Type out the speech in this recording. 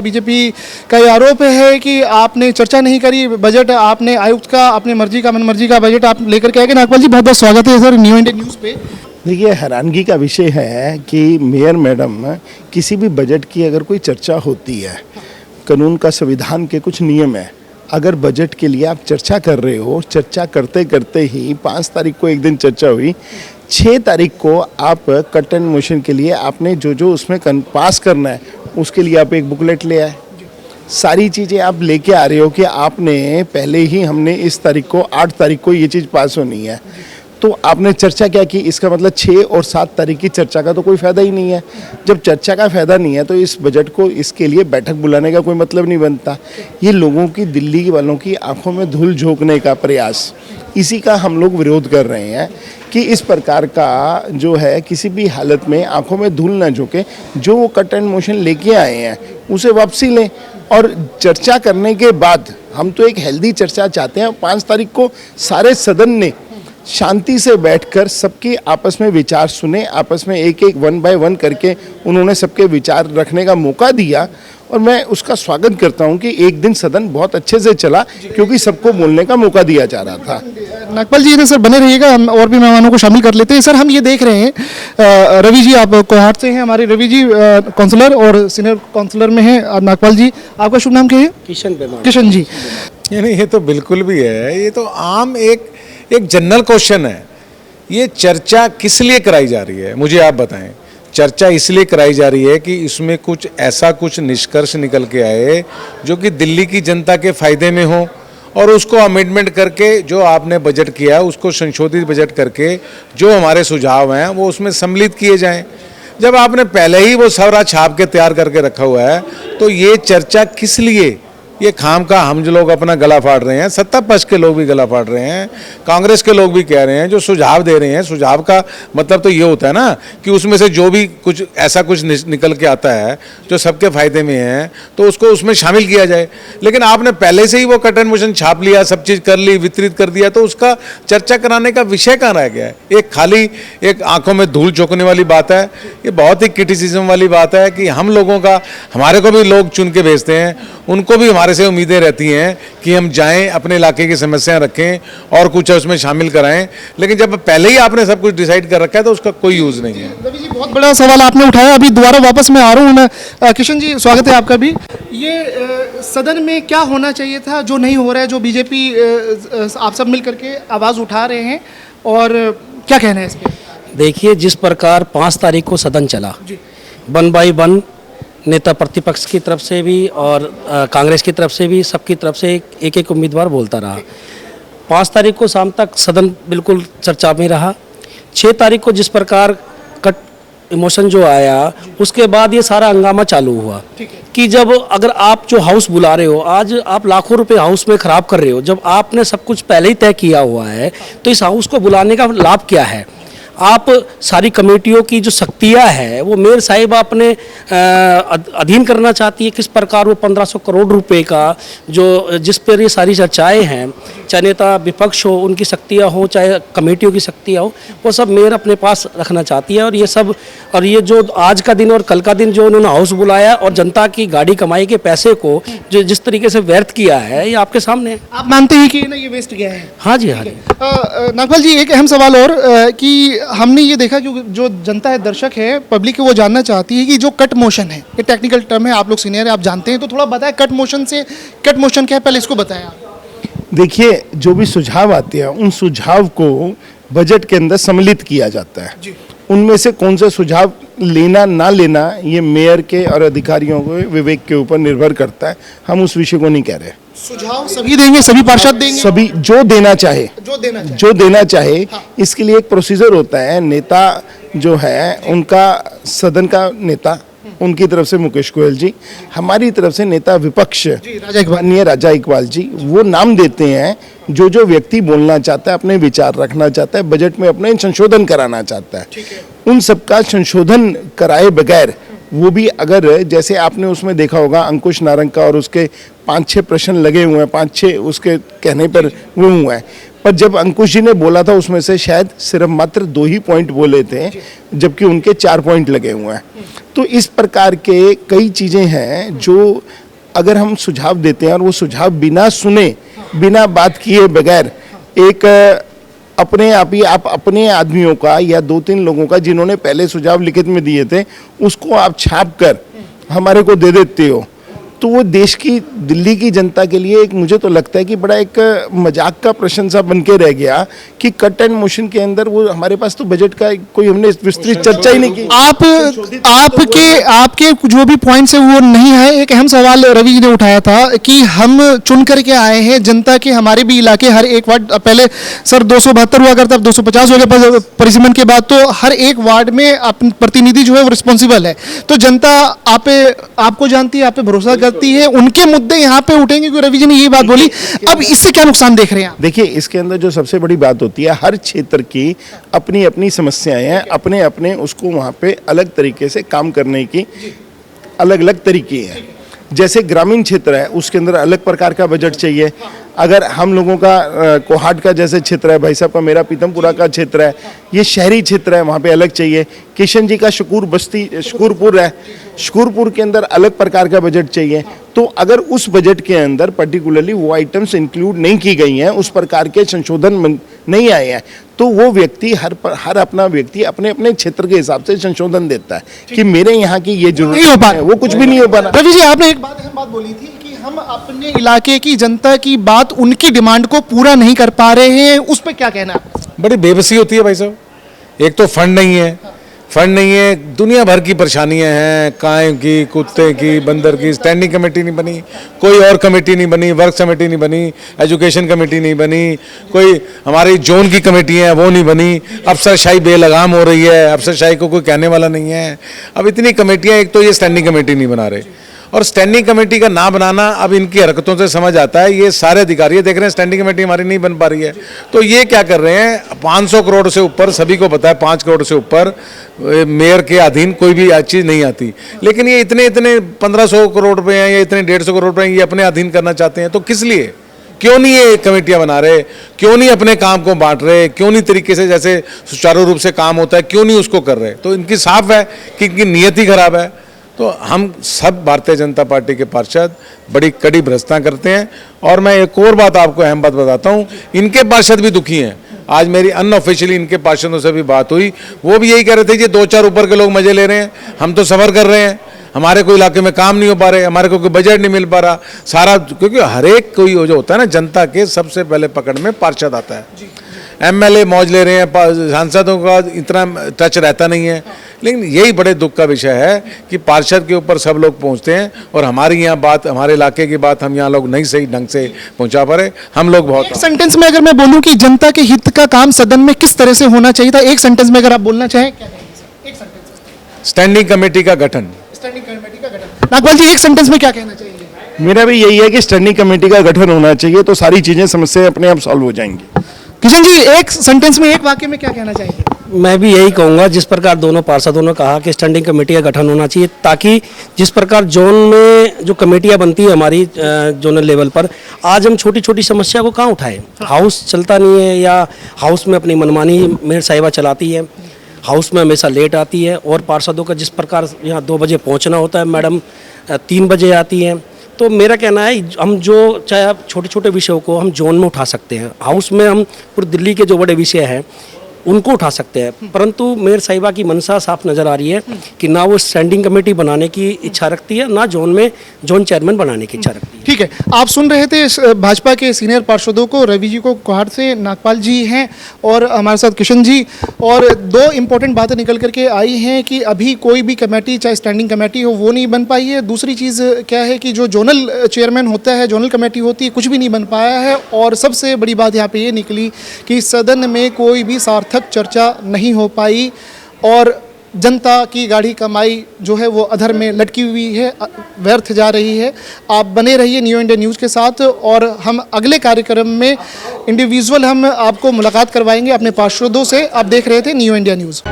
BJP का ये आरोप है कि आपने चर्चा नहीं करी बजट, आपने आयुक्त का अपने मर्जी का मनमर्जी का बजट आप लेकर के आए। नागपाल जी बहुत बहुत स्वागत है सर न्यू इंडिया न्यूज़ पे। देखिए, हैरानगी का विषय है कि मेयर मैडम किसी भी बजट की अगर कोई चर्चा होती है, कानून का संविधान के कुछ नियम है, अगर बजट के लिए आप चर्चा कर रहे हो, चर्चा करते करते ही 5 तारीख को एक दिन चर्चा हुई, 6 तारीख को आप कट एंड मोशन के लिए आपने जो उसमें पास करना है उसके लिए आप एक बुकलेट ले आए। सारी चीज़ें आप लेके आ रहे हो कि आपने पहले ही हमने इस तारीख को 8 तारीख को ये चीज़ पास होनी है, तो आपने चर्चा क्या की? इसका मतलब 6 और 7 तारीख की चर्चा का तो कोई फ़ायदा ही नहीं है। जब चर्चा का फ़ायदा नहीं है तो इस बजट को इसके लिए बैठक बुलाने का कोई मतलब नहीं बनता। ये लोगों की, दिल्ली वालों की आंखों में धूल झोंकने का प्रयास, इसी का हम लोग विरोध कर रहे हैं कि इस प्रकार का जो है किसी भी हालत में आंखों में धूल ना झोंके। जो वो कट एंड मोशन लेके आए हैं उसे वापसी लें और चर्चा करने के बाद हम तो एक हेल्दी चर्चा चाहते हैं। 5 तारीख को सारे सदन ने शांति से बैठकर सबके आपस में विचार सुने, आपस में एक एक 1 बाय 1 करके उन्होंने सबके विचार रखने का मौका दिया और मैं उसका स्वागत करता हूं कि एक दिन सदन बहुत अच्छे से चला क्योंकि सबको बोलने का मौका दिया जा रहा था। नागपाल जी सर बने रहिएगा, हम और भी मेहमानों को शामिल कर लेते हैं। सर हम ये देख रहे हैं रवि जी आप कोहाट से हैं, हमारे रवि जी काउंसलर और सीनियर काउंसलर में हैं। नागपाल जी आपका शुभ नाम क्या है? किशन जी। यानी ये तो बिल्कुल भी है, ये तो आम एक जनरल क्वेश्चन है। ये चर्चा किस लिए कराई जा रही है मुझे आप बताएं। चर्चा इसलिए कराई जा रही है कि इसमें कुछ ऐसा कुछ निष्कर्ष निकल के आए जो कि दिल्ली की जनता के फायदे में हो और उसको अमेंडमेंट करके जो आपने बजट किया उसको संशोधित बजट करके जो हमारे सुझाव हैं वो उसमें सम्मिलित किए जाएं। जब आपने पहले ही वो सारा छाप के तैयार करके रखा हुआ है तो ये चर्चा किस लिए? ये खाम का हम जो लोग अपना गला फाड़ रहे हैं, सत्ता पक्ष के लोग भी गला फाड़ रहे हैं, कांग्रेस के लोग भी कह रहे हैं, जो सुझाव दे रहे हैं। सुझाव का मतलब तो ये होता है ना कि उसमें से जो भी कुछ ऐसा कुछ निकल के आता है जो सबके फायदे में है तो उसको उसमें शामिल किया जाए। लेकिन आपने पहले से ही वो कट एंड मोशन छाप लिया, सब चीज़ कर ली, वितरित कर दिया, तो उसका चर्चा कराने का विषय कहाँ रह गया है? एक खाली एक आंखों में धूल झोंकने वाली बात है। ये बहुत ही क्रिटिसिज्म वाली बात है कि हम लोगों का, हमारे को भी लोग चुन के भेजते हैं, उनको भी हमारे से उम्मीदें रहती हैं कि हम जाएं, अपने इलाके की समस्याएं रखें और कुछ उसमें शामिल कराएं। लेकिन जब पहले ही आपने सब कुछ डिसाइड कर रखा है तो उसका कोई यूज़ नहीं है। रवि जी बहुत बड़ा सवाल आपने उठाया, अभी दोबारा वापस मैं आ रहा हूँ। मैं किशन जी स्वागत है आपका भी। ये सदन में क्या होना चाहिए था जो नहीं हो रहा है, जो बीजेपी आप सब मिल करके आवाज़ उठा रहे हैं, और क्या कहना है इस पर? देखिए, जिस प्रकार 5 तारीख को सदन चला, 1 बाय 1 नेता प्रतिपक्ष की तरफ से भी और कांग्रेस की तरफ से भी, सबकी तरफ से एक एक उम्मीदवार बोलता रहा। 5 तारीख को शाम तक सदन बिल्कुल चर्चा में रहा। 6 तारीख को जिस प्रकार कट इमोशन जो आया उसके बाद ये सारा हंगामा चालू हुआ कि जब अगर आप जो हाउस बुला रहे हो, आज आप लाखों रुपए हाउस में ख़राब कर रहे हो, जब आपने सब कुछ पहले ही तय किया हुआ है तो इस हाउस को बुलाने का लाभ क्या है? आप सारी कमेटियों की जो शक्तियाँ है वो मेयर साहिब अपने अधीन करना चाहती है। किस प्रकार वो 1500 करोड़ रुपए का जो जिस पर ये सारी चर्चाएं हैं, चाहे नेता विपक्ष हो उनकी शक्तियाँ हो, चाहे कमेटियों की शक्तियाँ हो, वो सब मेयर अपने पास रखना चाहती है। और ये सब, और ये जो आज का दिन और कल का दिन जो उन्होंने हाउस बुलाया और जनता की गाड़ी कमाई के पैसे को जो जिस तरीके से व्यर्थ किया है, ये आपके सामने है। आप मानते हैं कि ना ये वेस्ट गया है? हाँ जी, हाँ जी। नागपाल जी एक अहम सवाल और कि हमने ये देखा कि जो जनता है, दर्शक है, पब्लिक है, वो जानना चाहती है कि जो कट मोशन है, ये टेक्निकल टर्म है, आप लोग सीनियर है, आप जानते हैं, तो थोड़ा बताएं कट मोशन क्या है, पहले इसको बताएं आप। देखिए, जो भी सुझाव आते हैं उन सुझाव को बजट के अंदर सम्मिलित किया जाता है। उनमें से कौन से सुझाव लेना ना लेना ये मेयर के और अधिकारियों के विवेक के ऊपर निर्भर करता है। हम उस विषय को नहीं कह रहे। सुझाव सभी देंगे, सभी पार्षद देंगे, सभी जो देना चाहे हाँ। इसके लिए एक प्रोसीजर होता है। नेता जो है उनका, सदन का नेता, उनकी तरफ से मुकेश गोयल जी, हमारी तरफ से नेता विपक्ष माननीय राजा इकबाल जी, वो नाम देते हैं जो व्यक्ति बोलना चाहता है, अपने विचार रखना चाहता है, बजट में अपने संशोधन कराना चाहता है। उन सबका संशोधन कराए बगैर, वो भी अगर जैसे आपने उसमें देखा होगा अंकुश नारंग का और उसके 5-6 प्रश्न लगे हुए हैं, 5-6 उसके कहने पर वो हुआ है, पर जब अंकुश जी ने बोला था उसमें से शायद सिर्फ मात्र 2 ही पॉइंट बोले थे, जबकि उनके 4 पॉइंट लगे हुए हैं। तो इस प्रकार के कई चीज़ें हैं जो अगर हम सुझाव देते हैं और वो सुझाव बिना सुने, बिना बात किए बगैर एक अपने आप ही आप अपने आदमियों का या 2-3 लोगों का जिन्होंने पहले सुझाव लिखित में दिए थे उसको आप छाप कर हमारे को दे देते हो, तो वो देश की, दिल्ली की जनता के लिए एक, मुझे तो लगता है कि बड़ा एक मजाक का प्रशंसा बन के रह गया कि कट एंड मोशन के अंदर वो हमारे पास तो बजट का कोई हमने विस्तृत चर्चा ही नहीं की। आपके जो भी पॉइंट्स है वो नहीं है। एक अहम सवाल रवि जी ने उठाया था कि हम चुन करके आए हैं जनता के, हमारे भी इलाके हर एक वार्ड, पहले सर 272 हुआ करता, अब 250 हो गया परिसीमन के बाद, तो हर एक वार्ड में प्रतिनिधि जो है वो रिस्पॉन्सिबल है। तो जनता आपको जानती है, आप पे भरोसा करती है, उनके मुद्दे यहाँ पे उठेंगे, क्योंकि रवि जी ने ये बात बोली। अब इससे क्या नुकसान देख रहे हैं आप? देखिए, इसके अंदर जो सबसे बड़ी बात होती है, हर क्षेत्र की अपनी अपनी समस्याएं हैं, अपने अपने उसको वहाँ पे अलग तरीके से काम करने की अलग अलग तरीके हैं। जैसे ग्रामीण क्षेत्र है उसके अंदर अलग प्रकार का बजट चाहिए। अगर हम लोगों का कोहाट का जैसे क्षेत्र है, भाई साहब का मेरा पीतमपुरा का क्षेत्र है, ये शहरी क्षेत्र है, वहाँ पे अलग चाहिए। किशन जी का शकूरपुर है, शकूरपुर के अंदर अलग प्रकार का बजट चाहिए। तो अगर उस बजट के अंदर पर्टिकुलरली वो आइटम्स इंक्लूड नहीं की गई हैं, उस प्रकार के संशोधन नहीं आए हैं, तो वो व्यक्ति हर अपना व्यक्ति अपने अपने क्षेत्र के हिसाब से संशोधन देता है कि मेरे यहाँ की ये जरूरत नहीं हो पा रहा, वो कुछ भी नहीं हो पा रहा। रवि जी, आपने एक बात बोली थी कि हम अपने इलाके की जनता की बात, उनकी डिमांड को पूरा नहीं कर पा रहे हैं, उस पर क्या कहना है? बड़ी बेबसी होती है भाई साहब। एक तो फंड नहीं है, दुनिया भर की परेशानियां हैं, काएं की, कुत्ते की, बंदर की। स्टैंडिंग कमेटी नहीं बनी, कोई और कमेटी नहीं बनी, वर्क कमेटी नहीं बनी, एजुकेशन कमेटी नहीं बनी, कोई हमारी जोन की कमेटी है वो नहीं बनी। अफसरशाही बेलगाम हो रही है, अफसरशाही को कोई कहने वाला नहीं है। अब इतनी कमेटियां, एक तो ये स्टैंडिंग कमेटी नहीं बना रहे, और स्टैंडिंग कमेटी का ना बनाना अब इनकी हरकतों से समझ आता है। ये सारे अधिकारी देख रहे हैं स्टैंडिंग कमेटी हमारी नहीं बन पा रही है, तो ये क्या कर रहे हैं, 500 करोड़ से ऊपर, सभी को पता है 5 करोड़ से ऊपर मेयर के अधीन कोई भी चीज़ नहीं आती, लेकिन ये इतने 1500 करोड़ रुपए हैं या इतने 150 करोड़ रुपए ये अपने अधीन करना चाहते हैं। तो किस लिए, क्यों नहीं ये कमेटियां बना रहे, क्यों नहीं अपने काम को बांट रहे, क्यों नहीं तरीके से जैसे सुचारू रूप से काम होता है क्यों नहीं उसको कर रहे? तो इनकी साफ है कि इनकी नीयत ही खराब है। तो हम सब भारतीय जनता पार्टी के पार्षद बड़ी कड़ी भ्रष्टा करते हैं। और मैं एक और बात आपको अहम बात बताता हूँ, इनके पार्षद भी दुखी हैं। आज मेरी अनऑफिशियली इनके पार्षदों से भी बात हुई, वो भी यही कह रहे थे कि 2-4 ऊपर के लोग मजे ले रहे हैं, हम तो सफर कर रहे हैं, हमारे कोई इलाके में काम नहीं हो पा रहे, हमारे को कोई बजट नहीं मिल पा रहा सारा, क्योंकि हर एक कोई जो होता है ना, जनता के सबसे पहले पकड़ में पार्षद आता है। एमएलए मौज ले रहे हैं, सांसदों का इतना टच रहता नहीं है। लेकिन यही बड़े दुख का विषय है कि पार्षद के ऊपर सब लोग पहुंचते हैं और हमारी यहाँ बात, हमारे इलाके की बात हम यहाँ लोग नहीं सही ढंग से पहुंचा पा रहे। हम लोग बहुत, एक सेंटेंस में अगर मैं बोलूं कि जनता के हित का काम सदन में किस तरह से होना चाहिए था, एक सेंटेंस में अगर आप बोलना चाहें, क्या कहेंगे? एक सेंटेंस। स्टैंडिंग कमेटी का गठन। स्टैंडिंग कमेटी का गठन। नागपाल जी, एक सेंटेंस में क्या कहना चाहिए? मेरा भी यही है कि स्टैंडिंग कमेटी का गठन होना चाहिए, तो सारी चीजें, समस्याएं अपने आप सॉल्व हो जाएंगी। किशन जी, एक सेंटेंस में, एक वाक्य में क्या कहना चाहिए? मैं भी यही कहूँगा, जिस प्रकार दोनों पार्षदों ने कहा कि स्टैंडिंग कमेटी का गठन होना चाहिए, ताकि जिस प्रकार जोन में जो कमेटियां बनती है हमारी जोनल लेवल पर, आज हम छोटी छोटी समस्या को कहाँ उठाएं? हाउस चलता नहीं है, या हाउस में अपनी मनमानी मेयर साहिबा चलाती है, हाउस में हमेशा लेट आती है, और पार्षदों का जिस प्रकार यहाँ 2 बजे पहुँचना होता है, मैडम 3 बजे आती हैं। तो मेरा कहना है, हम जो चाहे आप छोटे छोटे विषयों को हम जोन में उठा सकते हैं, हाउस में हम पूरी दिल्ली के जो बड़े विषय हैं उनको उठा सकते हैं, परंतु मेयर साहिबा की मंशा साफ नज़र आ रही है कि ना वो स्टैंडिंग कमेटी बनाने की इच्छा रखती है, ना जोन में जोन चेयरमैन बनाने की इच्छा रखती है। ठीक है, आप सुन रहे थे भाजपा के सीनियर पार्षदों को, रवि जी को कोहाट से, नागपाल जी हैं और हमारे साथ किशन जी। और 2 इम्पोर्टेंट बातें निकल करके आई हैं कि अभी कोई भी कमेटी, चाहे स्टैंडिंग कमेटी हो, वो नहीं बन पाई है। दूसरी चीज़ क्या है कि जो जोनल चेयरमैन होता है, जोनल कमेटी होती है, कुछ भी नहीं बन पाया है। और सबसे बड़ी बात यहाँ पे ये निकली कि सदन में कोई भी सार्थक चर्चा नहीं हो पाई और जनता की गाढ़ी कमाई जो है वो अधर में लटकी हुई है, व्यर्थ जा रही है। आप बने रहिए न्यू इंडिया न्यूज़ के साथ, और हम अगले कार्यक्रम में इंडिविजुअल हम आपको मुलाकात करवाएंगे अपने पार्षदों से। आप देख रहे थे न्यू इंडिया न्यूज़।